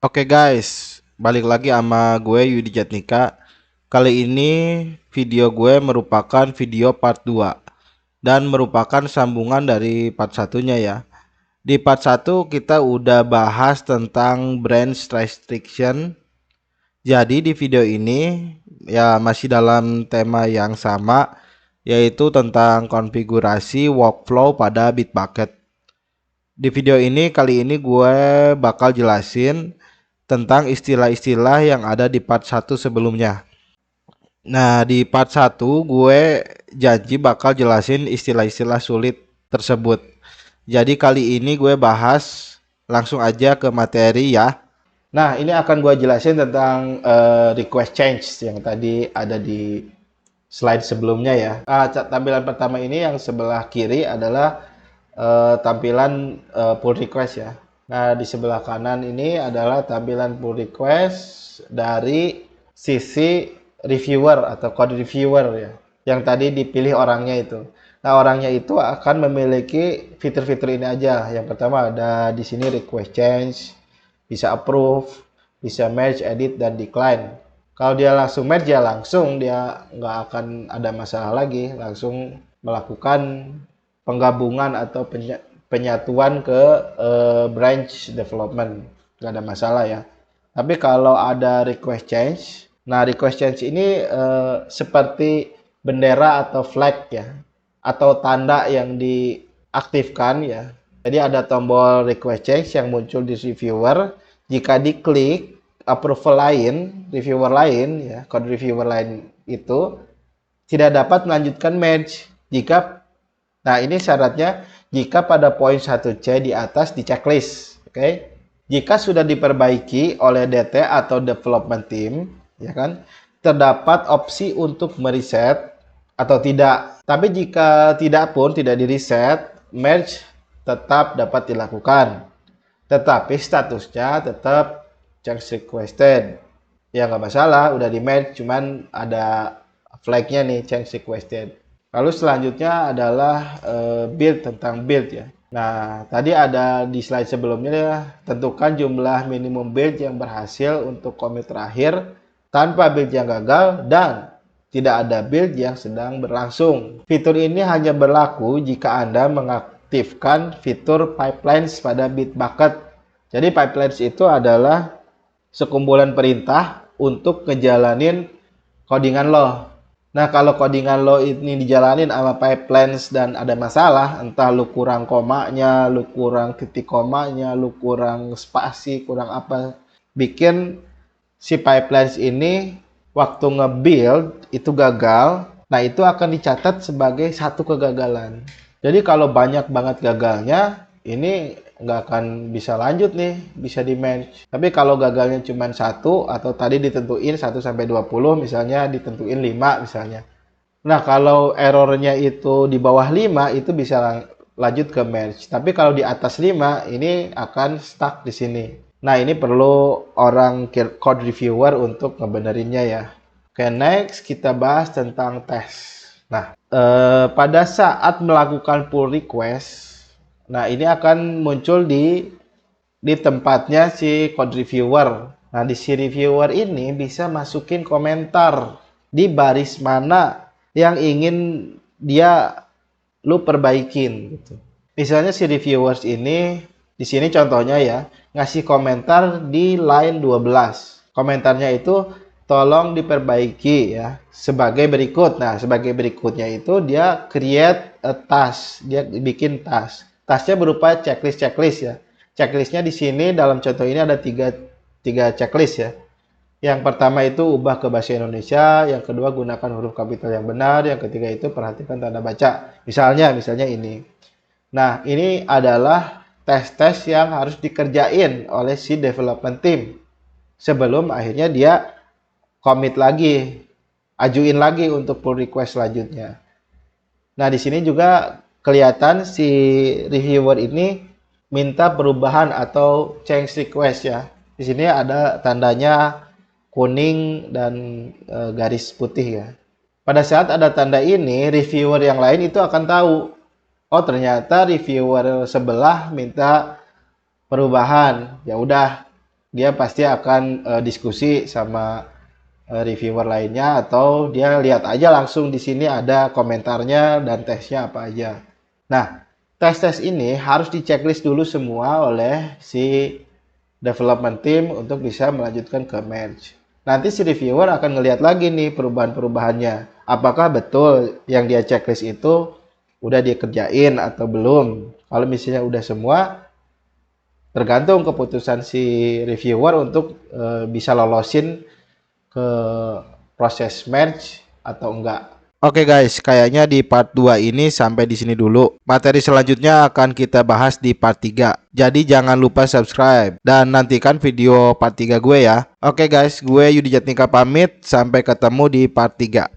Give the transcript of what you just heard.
Oke guys, balik lagi sama gue Yudi Jatnika. Kali ini video gue merupakan video part 2 dan merupakan sambungan dari part satunya ya. Di part 1 kita udah bahas tentang branch restriction. Jadi di video ini ya masih dalam tema yang sama, yaitu tentang konfigurasi workflow pada Bitbucket. Di video ini kali ini gue bakal jelasin tentang istilah-istilah yang ada di part 1 sebelumnya. Nah, di part 1 gue janji bakal jelasin istilah-istilah sulit tersebut. Jadi kali ini gue bahas langsung aja ke materi ya. Nah, ini akan gue jelasin tentang request change yang tadi ada di slide sebelumnya ya. Tampilan pertama ini yang sebelah kiri adalah tampilan pull request ya. Nah, di sebelah kanan ini adalah tampilan pull request dari sisi reviewer atau code reviewer ya, yang tadi dipilih orangnya itu. Nah, orangnya itu akan memiliki fitur-fitur ini aja. Yang pertama ada di sini request change, bisa approve, bisa merge, edit, dan decline. Kalau dia langsung merge ya langsung dia nggak akan ada masalah lagi, langsung melakukan penggabungan atau penyatuan ke branch development, nggak ada masalah ya. Tapi kalau ada request change, nah request change ini seperti bendera atau flag ya, atau tanda yang diaktifkan ya. Jadi ada tombol request change yang muncul di reviewer. Jika diklik approval lain, reviewer lain ya, code reviewer lain itu tidak dapat melanjutkan merge jika, nah ini syaratnya jika pada poin 1C di atas di checklist, oke? Jika sudah diperbaiki oleh DT atau development team, ya kan, terdapat opsi untuk mereset atau tidak. Tapi jika tidak pun tidak di reset, merge tetap dapat dilakukan. Tetapi statusnya tetap change requested. Ya nggak masalah, udah di merge, cuman ada flagnya nih change requested. Lalu selanjutnya adalah build, tentang build ya. Nah, tadi ada di slide sebelumnya ya, tentukan jumlah minimum build yang berhasil untuk commit terakhir tanpa build yang gagal dan tidak ada build yang sedang berlangsung. Fitur ini hanya berlaku jika Anda mengaktifkan fitur pipelines pada Bitbucket. Jadi pipelines itu adalah sekumpulan perintah untuk ngejalanin codingan lo. Nah, kalau codingan lo ini dijalanin sama pipelines dan ada masalah, entah lu kurang komanya, lu kurang titik komanya, lu kurang spasi, kurang apa, bikin si pipelines ini waktu nge-build itu gagal, nah itu akan dicatat sebagai satu kegagalan. Jadi kalau banyak banget gagalnya, ini nggak akan bisa lanjut nih, bisa di merge. Tapi kalau gagalnya cuma satu atau tadi ditentuin 1 sampai 20, misalnya ditentuin 5 misalnya. Nah, kalau errornya itu di bawah 5 itu bisa lanjut ke merge. Tapi kalau di atas 5 ini akan stuck di sini. Nah, ini perlu orang code reviewer untuk ngebenerinnya ya. Oke, next kita bahas tentang tes. Nah, pada saat melakukan pull request, nah ini akan muncul di tempatnya si code reviewer. Nah, di si reviewer ini bisa masukin komentar di baris mana yang ingin dia lu perbaikin gitu. Misalnya si reviewers ini di sini contohnya ya, ngasih komentar di line 12. Komentarnya itu tolong diperbaiki ya sebagai berikut. Nah, sebagai berikutnya itu dia create a task, dia bikin task. Tasknya berupa checklist ya. Checklistnya di sini dalam contoh ini ada tiga checklist ya. Yang pertama itu ubah ke bahasa Indonesia, yang kedua gunakan huruf kapital yang benar, yang ketiga itu perhatikan tanda baca. Misalnya ini. Nah, ini adalah tes-tes yang harus dikerjain oleh si development team sebelum akhirnya dia commit lagi, ajuin lagi untuk pull request selanjutnya. Nah, di sini juga kelihatan si reviewer ini minta perubahan atau change request ya. Di sini ada tandanya kuning dan garis putih ya. Pada saat ada tanda ini, reviewer yang lain itu akan tahu, oh ternyata reviewer sebelah minta perubahan. Ya udah, dia pasti akan diskusi sama reviewer lainnya, atau dia lihat aja langsung di sini ada komentarnya dan tesnya apa aja. Nah, tes-tes ini harus di checklist dulu semua oleh si development team untuk bisa melanjutkan ke merge. Nanti si reviewer akan ngelihat lagi nih perubahan-perubahannya. Apakah betul yang dia checklist itu udah dia kerjain atau belum. Kalau misalnya udah semua, tergantung keputusan si reviewer untuk bisa lolosin ke proses merge atau enggak. Oke guys, kayaknya di part 2 ini sampai di sini dulu. Materi selanjutnya akan kita bahas di part 3. Jadi jangan lupa subscribe dan nantikan video part 3 gue ya. Oke guys, gue Yudi Jatnika pamit, sampai ketemu di part 3.